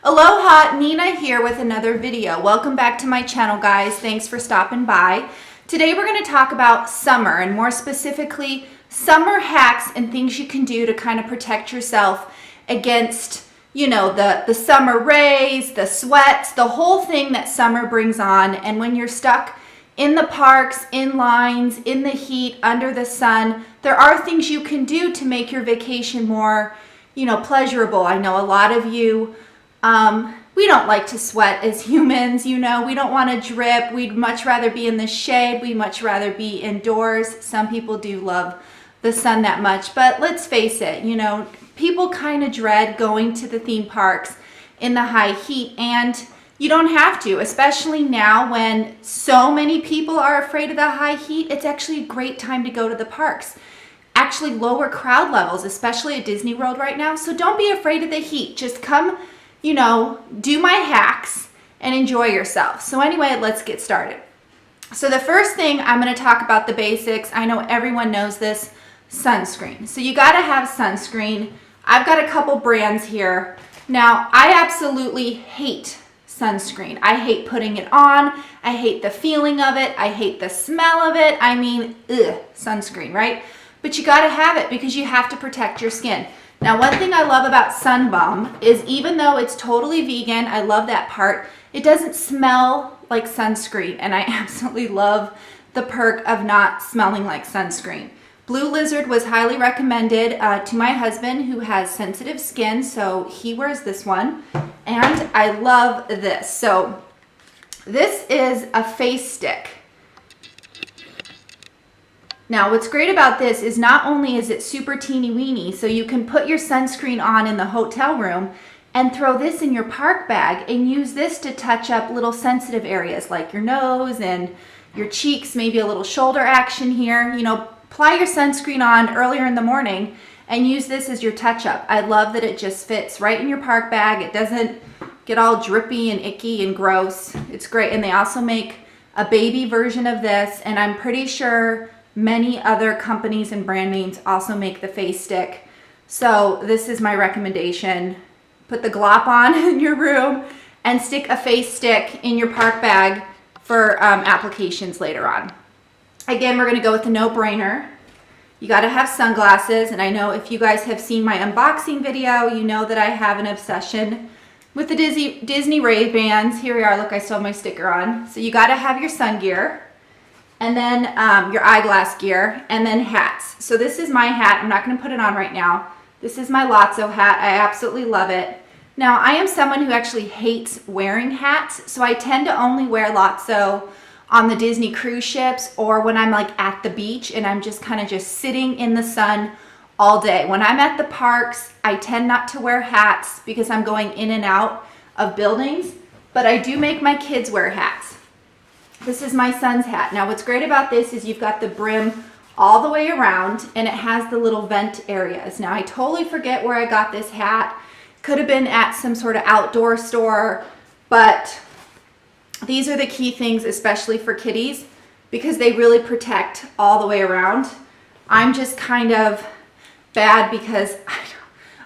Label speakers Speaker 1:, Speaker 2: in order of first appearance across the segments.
Speaker 1: Aloha, Nina here with another video. Welcome back to my channel, guys. Thanks for stopping by. Today we're going to talk about summer, and more specifically, summer hacks and things you can do to kind of protect yourself against, the summer rays, the sweats, the whole thing that summer brings on. And when you're stuck in the parks, in lines, in the heat, under the sun, there are things you can do to make your vacation more, pleasurable. I know a lot of you, we don't like to sweat as humans, we don't want to drip. We'd much rather be in the shade. We'd much rather be indoors. Some people do love the sun that much, but let's face it, people kind of dread going to the theme parks in the high heat, and you don't have to, especially now when so many people are afraid of the high heat. It's actually a great time to go to the parks. Actually lower crowd levels, especially at Disney World right now. So don't be afraid of the heat. Just come, do my hacks and enjoy yourself. So anyway, let's get started. So the first thing, I'm going to talk about the basics. I know everyone knows this, sunscreen. So you got to have sunscreen. I've got a couple brands here. Now, I absolutely hate sunscreen. I hate putting it on. I hate the feeling of it. I hate the smell of it. I mean, sunscreen, right? But you got to have it because you have to protect your skin. Now, one thing I love about Sun Bum is even though it's totally vegan, I love that part, it doesn't smell like sunscreen. And I absolutely love the perk of not smelling like sunscreen. Blue Lizard was highly recommended to my husband who has sensitive skin, so he wears this one. And I love this. So this is a face stick. Now, what's great about this is not only is it super teeny weeny, so you can put your sunscreen on in the hotel room and throw this in your park bag and use this to touch up little sensitive areas like your nose and your cheeks, maybe a little shoulder action here. Apply your sunscreen on earlier in the morning and use this as your touch-up. I love that it just fits right in your park bag. It doesn't get all drippy and icky and gross. It's great. And they also make a baby version of this, and I'm pretty sure many other companies and brand names also make the face stick. So this is my recommendation. Put the glop on in your room and stick a face stick in your park bag for applications later on. Again, we're going to go with the no-brainer. You got to have sunglasses, and I know if you guys have seen my unboxing video, you know that I have an obsession with the Disney Ray-Bans. Here we are. Look, I still have my sticker on. So you got to have your sun gear, and then your eyeglass gear, and then hats. So this is my hat. I'm not going to put it on right now. This is my Lotso hat. I absolutely love it. Now, I am someone who actually hates wearing hats, so I tend to only wear Lotso on the Disney cruise ships or when I'm like at the beach and I'm just kind of just sitting in the sun all day. When I'm at the parks, I tend not to wear hats because I'm going in and out of buildings, but I do make my kids wear hats. This is my son's hat. Now, what's great about this is you've got the brim all the way around and it has the little vent areas. Now, I totally forget where I got this hat. Could have been at some sort of outdoor store, but these are the key things, especially for kiddies, because they really protect all the way around. I'm just kind of bad because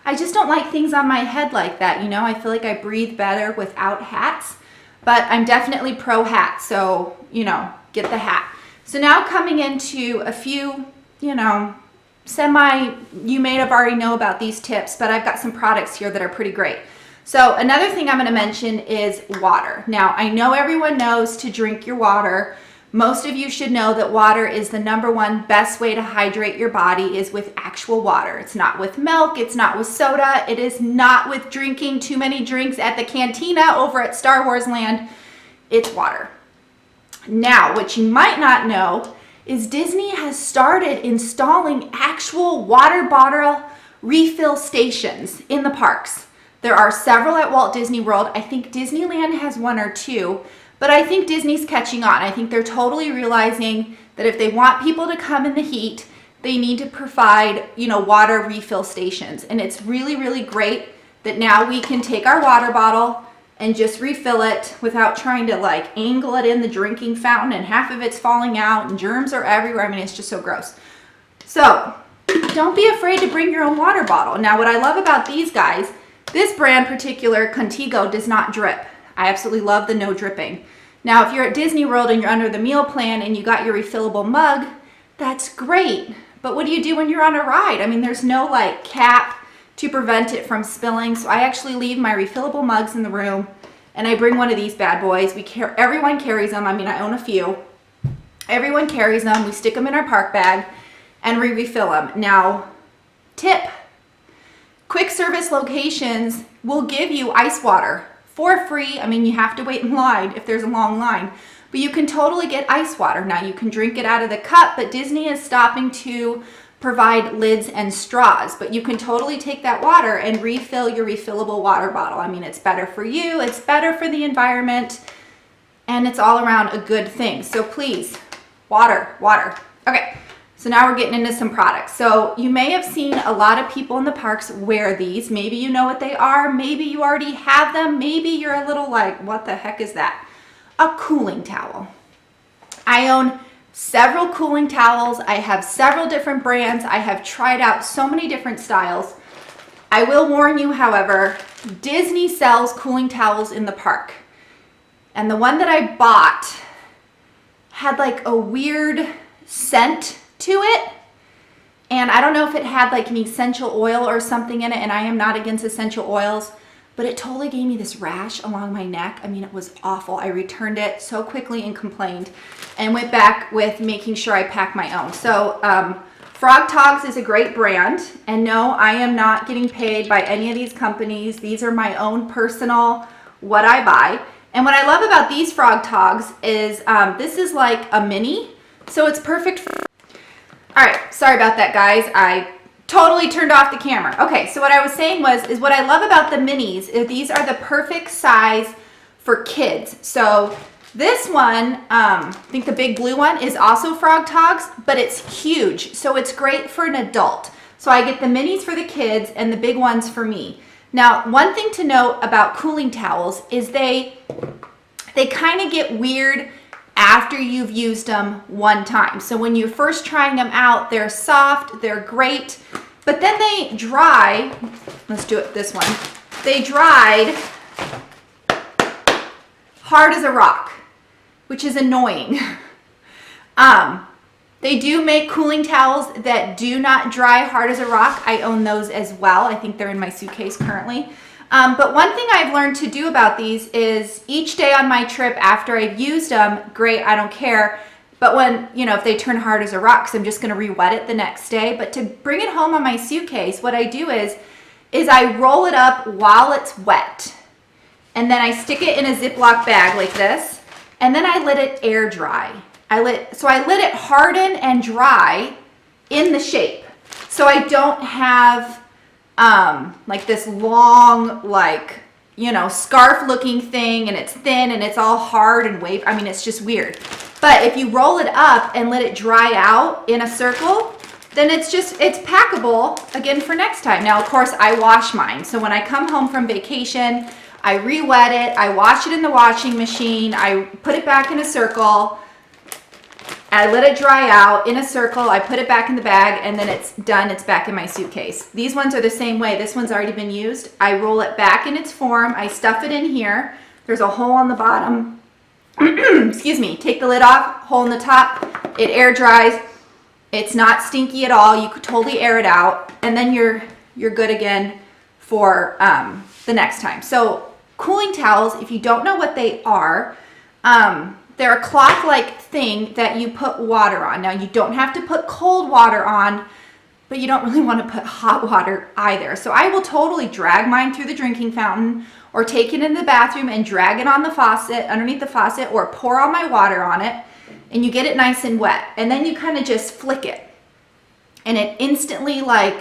Speaker 1: I just don't like things on my head like that. I feel like I breathe better without hats, but I'm definitely pro hat. So, get the hat. So now coming into a few, you may have already know about these tips, but I've got some products here that are pretty great. So another thing I'm going to mention is water. Now, I know everyone knows to drink your water. Most of you should know that water is the #1 best way to hydrate your body is with actual water. It's not with milk. It's not with soda. It is not with drinking too many drinks at the cantina over at Star Wars Land. It's water. Now, what you might not know is Disney has started installing actual water bottle refill stations in the parks. There are several at Walt Disney World. I think Disneyland has 1 or 2, but I think Disney's catching on. I think they're totally realizing that if they want people to come in the heat, they need to provide, water refill stations. And it's really, really great that now we can take our water bottle and just refill it without trying to angle it in the drinking fountain and half of it's falling out and germs are everywhere. I mean, it's just so gross. So don't be afraid to bring your own water bottle. Now, what I love about these guys This brand particular, Contigo, does not drip. I absolutely love the no dripping. Now, if you're at Disney World and you're under the meal plan and you got your refillable mug, that's great. But what do you do when you're on a ride? I mean, there's no like cap to prevent it from spilling. So I actually leave my refillable mugs in the room and I bring one of these bad boys. Everyone carries them. I mean, I own a few. Everyone carries them. We stick them in our park bag and we refill them. Now, tip, quick service locations will give you ice water for free. I mean, you have to wait in line if there's a long line, but you can totally get ice water. Now you can drink it out of the cup, but Disney is stopping to provide lids and straws, but you can totally take that water and refill your refillable water bottle. I mean, it's better for you, it's better for the environment, and it's all around a good thing. So please, water. Okay, so now we're getting into some products. So you may have seen a lot of people in the parks wear these. Maybe you know what they are, maybe you already have them, maybe you're a little like, what the heck is that? A cooling towel. I own several cooling towels. I have several different brands. I have tried out so many different styles. I will warn you, however, Disney sells cooling towels in the park. And the one that I bought had like a weird scent to it. And I don't know if it had like an essential oil or something in it, and I am not against essential oils, but it totally gave me this rash along my neck. I mean, it was awful. I returned it so quickly and complained and went back with making sure I pack my own. So Frog Togs is a great brand. And no, I am not getting paid by any of these companies. These are my own personal, what I buy. And what I love about these Frog Togs is this is like a mini. So it's perfect for... All right, sorry about that, guys. I totally turned off the camera. Okay, so what I was saying is what I love about the minis is these are the perfect size for kids. So this one, I think the big blue one is also Frog Togs, but it's huge. So it's great for an adult. So I get the minis for the kids and the big ones for me. Now, one thing to note about cooling towels is they kind of get weird after you've used them one time. So when you're first trying them out, they're soft, they're great, but then they dry. Let's do it this one. They dried hard as a rock, which is annoying. They do make cooling towels that do not dry hard as a rock. I own those as well. I think they're in my suitcase currently. But one thing I've learned to do about these is each day on my trip after I've used them, great, I don't care. But when, you know, if they turn hard as a rock, so I'm just gonna re-wet it the next day. But to bring it home on my suitcase, what I do is I roll it up while it's wet. And then I stick it in a Ziploc bag like this. And then I let it air dry. So I let it harden and dry in the shape. So I don't have like this long, like, you know, scarf looking thing, and it's thin and it's all hard and wave. I mean, it's just weird. But if you roll it up and let it dry out in a circle, then it's packable again for next time. Now, of course, I wash mine. So when I come home from vacation, I re-wet it, I wash it in the washing machine, I put it back in a circle, I let it dry out in a circle, I put it back in the bag, and then it's done, it's back in my suitcase. These ones are the same way. This one's already been used. I roll it back in its form, I stuff it in here. There's a hole on the bottom. Excuse me, take the lid off, hole in the top, it air dries. It's not stinky at all. You could totally air it out, and then you're good again for the next time. So cooling towels, if you don't know what they are, they're a cloth-like thing that you put water on. Now, you don't have to put cold water on, but you don't really want to put hot water either. So I will totally drag mine through the drinking fountain or take it in the bathroom and drag it on the faucet, underneath the faucet, or pour all my water on it, and you get it nice and wet. And then you kind of just flick it, and it instantly like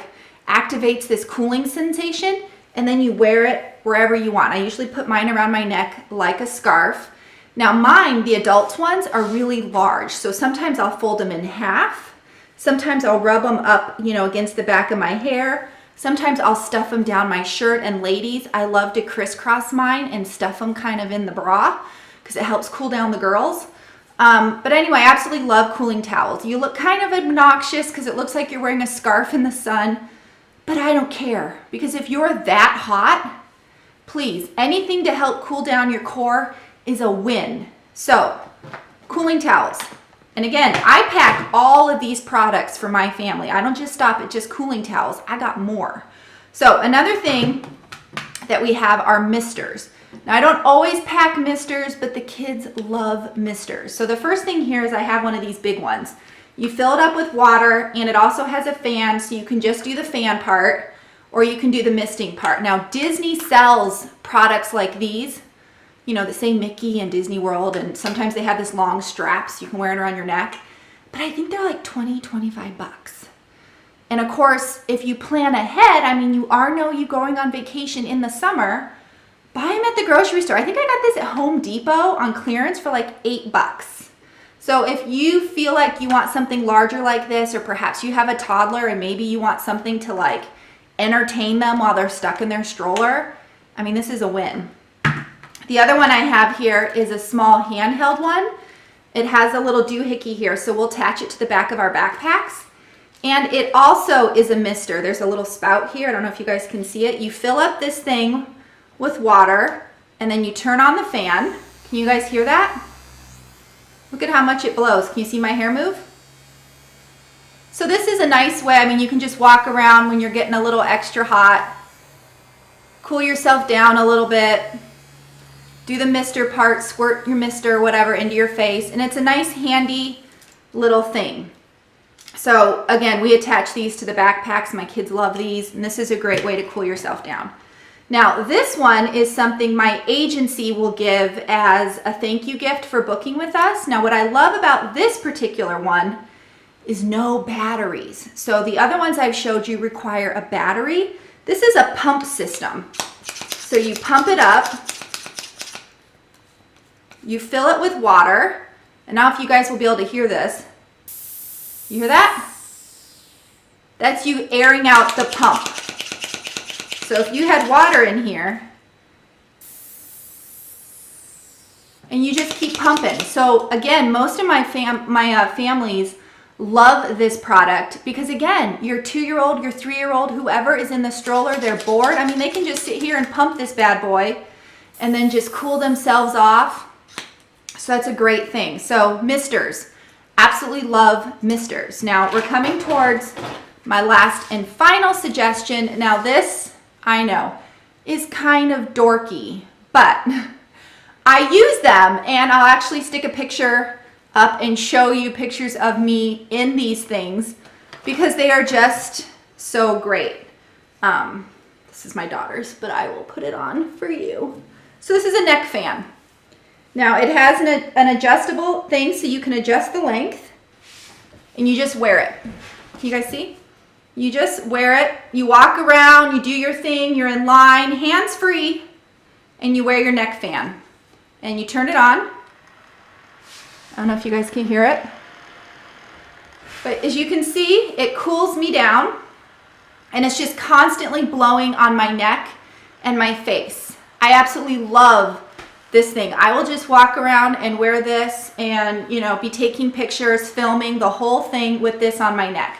Speaker 1: activates this cooling sensation, and then you wear it wherever you want. I usually put mine around my neck like a scarf. Now mine, the adult ones, are really large. So sometimes I'll fold them in half. Sometimes I'll rub them up, you know, against the back of my hair. Sometimes I'll stuff them down my shirt. And ladies, I love to crisscross mine and stuff them kind of in the bra because it helps cool down the girls. But anyway, I absolutely love cooling towels. You look kind of obnoxious because it looks like you're wearing a scarf in the sun, but I don't care, because if you're that hot, please, anything to help cool down your core is a win. So, cooling towels. And again, I pack all of these products for my family. I don't just stop at just cooling towels. I got more. So another thing that we have are misters. Now I don't always pack misters, but the kids love misters. So the first thing here is I have one of these big ones. You fill it up with water, and it also has a fan, so you can just do the fan part, or you can do the misting part. Now Disney sells products like these, you know, that say Mickey and Disney World, and sometimes they have this long straps, you can wear it around your neck, but I think they're like 20, 25 bucks. And of course, if you plan ahead, I mean, you know you're going on vacation in the summer, buy them at the grocery store. I think I got this at Home Depot on clearance for like 8 bucks. So if you feel like you want something larger like this, or perhaps you have a toddler and maybe you want something to like entertain them while they're stuck in their stroller, I mean, this is a win. The other one I have here is a small handheld one. It has a little doohickey here, so we'll attach it to the back of our backpacks. And it also is a mister. There's a little spout here. I don't know if you guys can see it. You fill up this thing with water, and then you turn on the fan. Can you guys hear that? Look at how much it blows. Can you see my hair move? So this is a nice way. I mean, you can just walk around when you're getting a little extra hot. Cool yourself down a little bit. Do the mister part, squirt your mister or whatever into your face, and it's a nice handy little thing. So again, we attach these to the backpacks. My kids love these, and this is a great way to cool yourself down. Now, this one is something my agency will give as a thank you gift for booking with us. Now, what I love about this particular one is no batteries. So the other ones I've showed you require a battery. This is a pump system. So you pump it up, you fill it with water, and now if you guys will be able to hear this, you hear that? That's you airing out the pump. So if you had water in here, and you just keep pumping. So again, most of my families love this product because again, your 2-year-old, your 3-year-old, whoever is in the stroller, they're bored. I mean, they can just sit here and pump this bad boy and then just cool themselves off. So that's a great thing. So misters. Absolutely love misters. Now we're coming towards my last and final suggestion. Now this, I know, is kind of dorky, but I use them, and I'll actually stick a picture up and show you pictures of me in these things because they are just so great. This is my daughter's, but I will put it on for you. So this is a neck fan. Now it has an adjustable thing so you can adjust the length, and you just wear it. Can you guys see? You just wear it, you walk around, you do your thing, you're in line, hands free, and you wear your neck fan. And you turn it on. I don't know if you guys can hear it. But as you can see, it cools me down, and it's just constantly blowing on my neck and my face. I absolutely love this thing. I will just walk around and wear this and, you know, be taking pictures, filming the whole thing with this on my neck.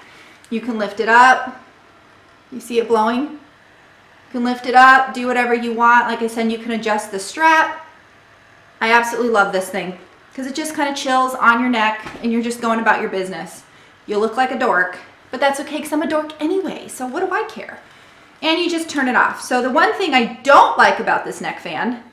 Speaker 1: You can lift it up. You see it blowing? You can lift it up, do whatever you want. Like I said, you can adjust the strap. I absolutely love this thing because it just kind of chills on your neck and you're just going about your business. You look like a dork, but that's okay because I'm a dork anyway, so what do I care? And you just turn it off. So the one thing I don't like about this neck fan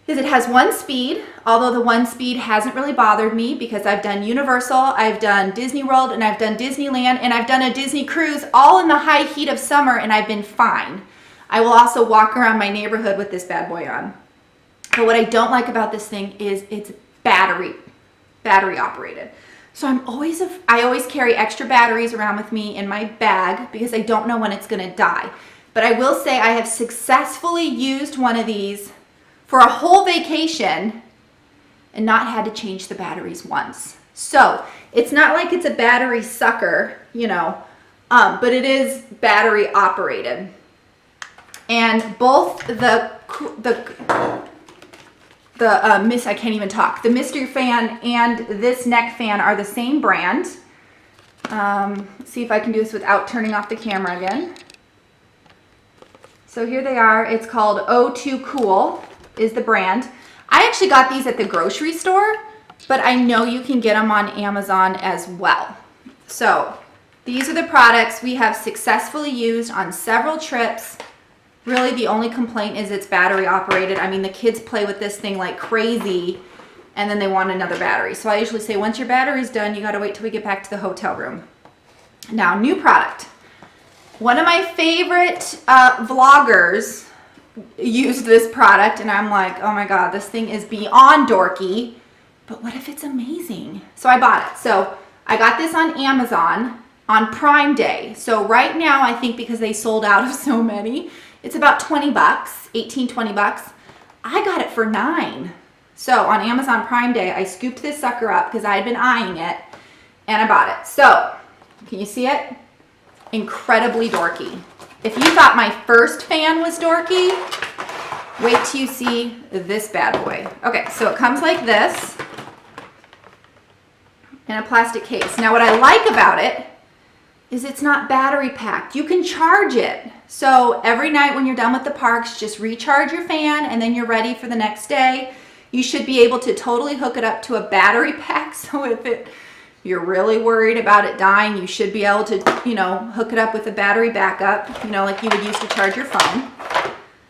Speaker 1: is it has one speed, although the one speed hasn't really bothered me because I've done Universal, I've done Disney World, and I've done Disneyland, and I've done a Disney cruise all in the high heat of summer, and I've been fine. I will also walk around my neighborhood with this bad boy on. But what I don't like about this thing is it's battery operated. So I always carry extra batteries around with me in my bag because I don't know when it's gonna die. But I will say I have successfully used one of these for a whole vacation and not had to change the batteries once. So it's not like it's a battery sucker, you know, but it is battery operated. And both the I can't even talk. The Mystery Fan and this neck fan are the same brand. Let's see if I can do this without turning off the camera again. So here they are. It's called O2 Cool is the brand. I actually got these at the grocery store, but I know you can get them on Amazon as well. So these are the products we have successfully used on several trips. Really, the only complaint is it's battery operated. I mean, the kids play with this thing like crazy, and then they want another battery. So I usually say, once your battery's done, you gotta wait till we get back to the hotel room. Now, new product. One of my favorite vloggers used this product, and I'm like, oh my God, this thing is beyond dorky, but what if it's amazing? So I bought it. So I got this on Amazon on Prime Day. So right now, I think because they sold out of so many, it's about 20 bucks, 18, 20 bucks. I got it for $9. So on Amazon Prime Day, I scooped this sucker up because I had been eyeing it, and I bought it. So, can you see it? Incredibly dorky. If you thought my first fan was dorky, wait till you see this bad boy. Okay, so it comes like this in a plastic case. Now what I like about it is it's not battery packed. You can charge it. So every night when you're done with the parks, just recharge your fan and then you're ready for the next day. You should be able to totally hook it up to a battery pack. So if you're really worried about it dying, you should be able to, hook it up with a battery backup, like you would use to charge your phone.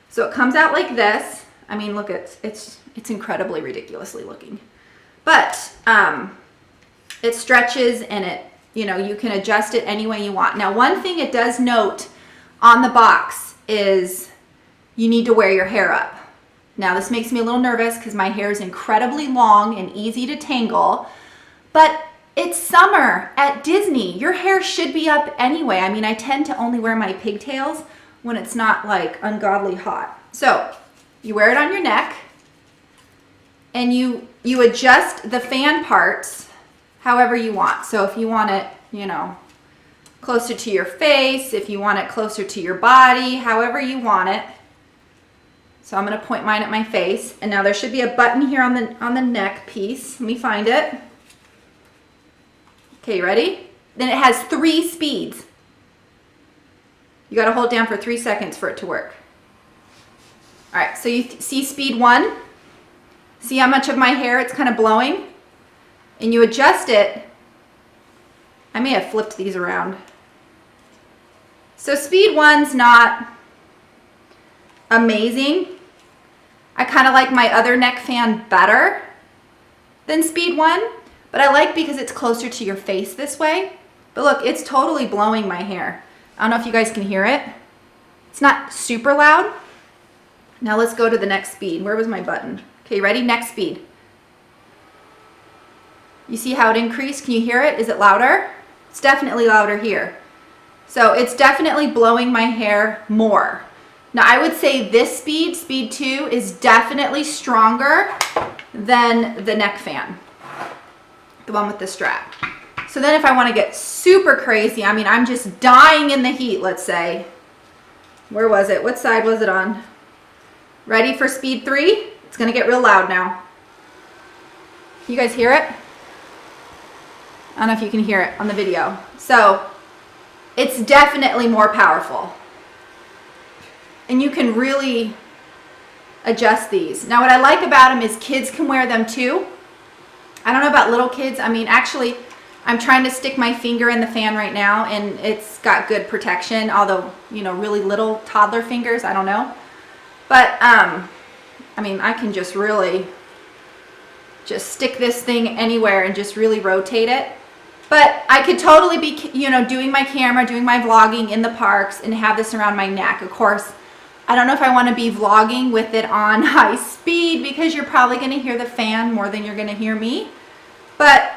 Speaker 1: So it comes out like this. I mean, look, it's incredibly ridiculously looking. But it stretches and you can adjust it any way you want. Now, one thing it does note on the box is you need to wear your hair up. Now, this makes me a little nervous because my hair is incredibly long and easy to tangle, but it's summer at Disney. Your hair should be up anyway. I mean, I tend to only wear my pigtails when it's not like ungodly hot. So you wear it on your neck and you adjust the fan parts however you want. So if you want it, closer to your face, if you want it closer to your body, however you want it. So I'm gonna point mine at my face. And now there should be a button here on the neck piece. Let me find it. Okay, you ready? Then it has 3 speeds. You gotta hold it down for 3 seconds for it to work. All right, so you see speed 1? See how much of my hair it's kind of blowing? And you adjust it. I may have flipped these around. So speed 1's not amazing. I kind of like my other neck fan better than speed 1, but I like because it's closer to your face this way. But look, it's totally blowing my hair. I don't know if you guys can hear it. It's not super loud. Now let's go to the next speed. Where was my button? Okay, ready? Next speed. You see how it increased? Can you hear it? Is it louder? It's definitely louder here. So it's definitely blowing my hair more. Now I would say this speed, speed 2, is definitely stronger than the neck fan, the one with the strap. So then if I want to get super crazy, I mean, I'm just dying in the heat, let's say. Where was it? What side was it on? Ready for speed 3? It's going to get real loud now. You guys hear it? I don't know if you can hear it on the video. So it's definitely more powerful. And you can really adjust these. Now what I like about them is kids can wear them too. I don't know about little kids. I mean, actually, I'm trying to stick my finger in the fan right now and it's got good protection, although, really little toddler fingers, I don't know. But, I mean, I can just really just stick this thing anywhere and just really rotate it. But I could totally be, doing my camera, doing my vlogging in the parks and have this around my neck. Of course, I don't know if I want to be vlogging with it on high speed because you're probably going to hear the fan more than you're going to hear me. But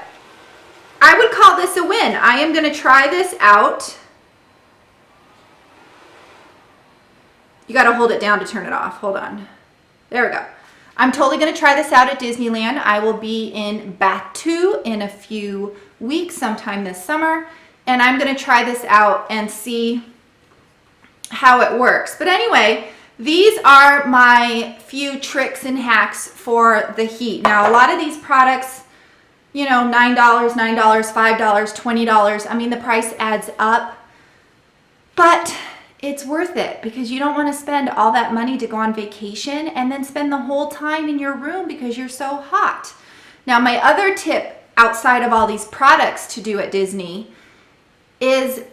Speaker 1: I would call this a win. I am going to try this out. You got to hold it down to turn it off. Hold on. There we go. I'm totally going to try this out at Disneyland. I will be in Batu in a few weeks, sometime this summer, and I'm going to try this out and see how it works. But anyway, these are my few tricks and hacks for the heat. Now, a lot of these products, $9, $5, $20, I mean, the price adds up. But it's worth it because you don't want to spend all that money to go on vacation and then spend the whole time in your room because you're so hot. Now, my other tip outside of all these products to do at Disney is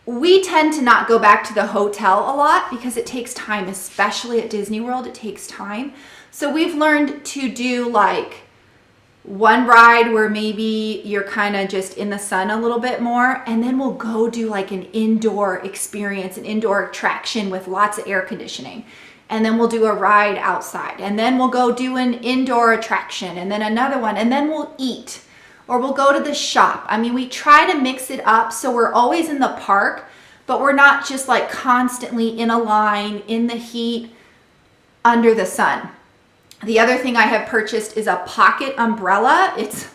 Speaker 1: we tend to not go back to the hotel a lot because it takes time, especially at Disney World, it takes time. So we've learned to do like one ride where maybe you're kind of just in the sun a little bit more, and then we'll go do like an indoor experience, an indoor attraction with lots of air conditioning. And then we'll do a ride outside, and then we'll go do an indoor attraction, and then another one, and then we'll eat, or we'll go to the shop. I mean, we try to mix it up so we're always in the park, but we're not just like constantly in a line, in the heat, under the sun. The other thing I have purchased is a pocket umbrella. It's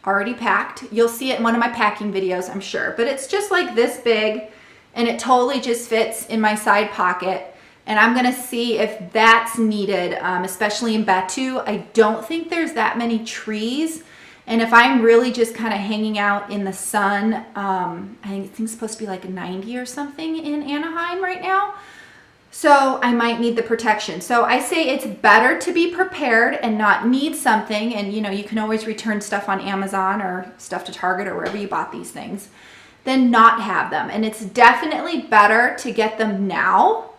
Speaker 1: already packed. You'll see it in one of my packing videos, I'm sure. But it's just like this big, and it totally just fits in my side pocket. And I'm gonna see if that's needed, especially in Batu. I don't think there's that many trees. And if I'm really just kind of hanging out in the sun, I think it's supposed to be like 90 or something in Anaheim right now. So I might need the protection. So I say it's better to be prepared and not need something. And you know, you can always return stuff on Amazon or stuff to Target or wherever you bought these things, than not have them. And it's definitely better to get them now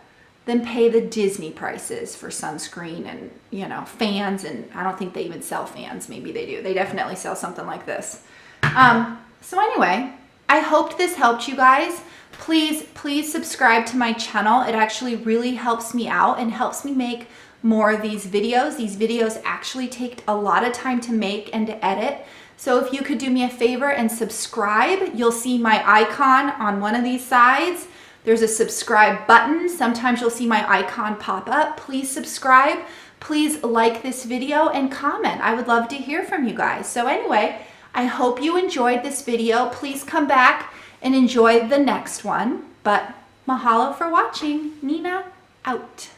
Speaker 1: than pay the Disney prices for sunscreen and, you know, fans. And I don't think they even sell fans. Maybe they do. They definitely sell something like this. So anyway, I hoped this helped you guys. Please subscribe to my channel. It actually really helps me out and helps me make more of these videos. These videos actually take a lot of time to make and to edit. So if you could do me a favor and subscribe, you'll see my icon on one of these sides. There's a subscribe button. Sometimes you'll see my icon pop up. Please subscribe. Please like this video and comment. I would love to hear from you guys. So anyway, I hope you enjoyed this video. Please come back and enjoy the next one. But mahalo for watching. Nina out.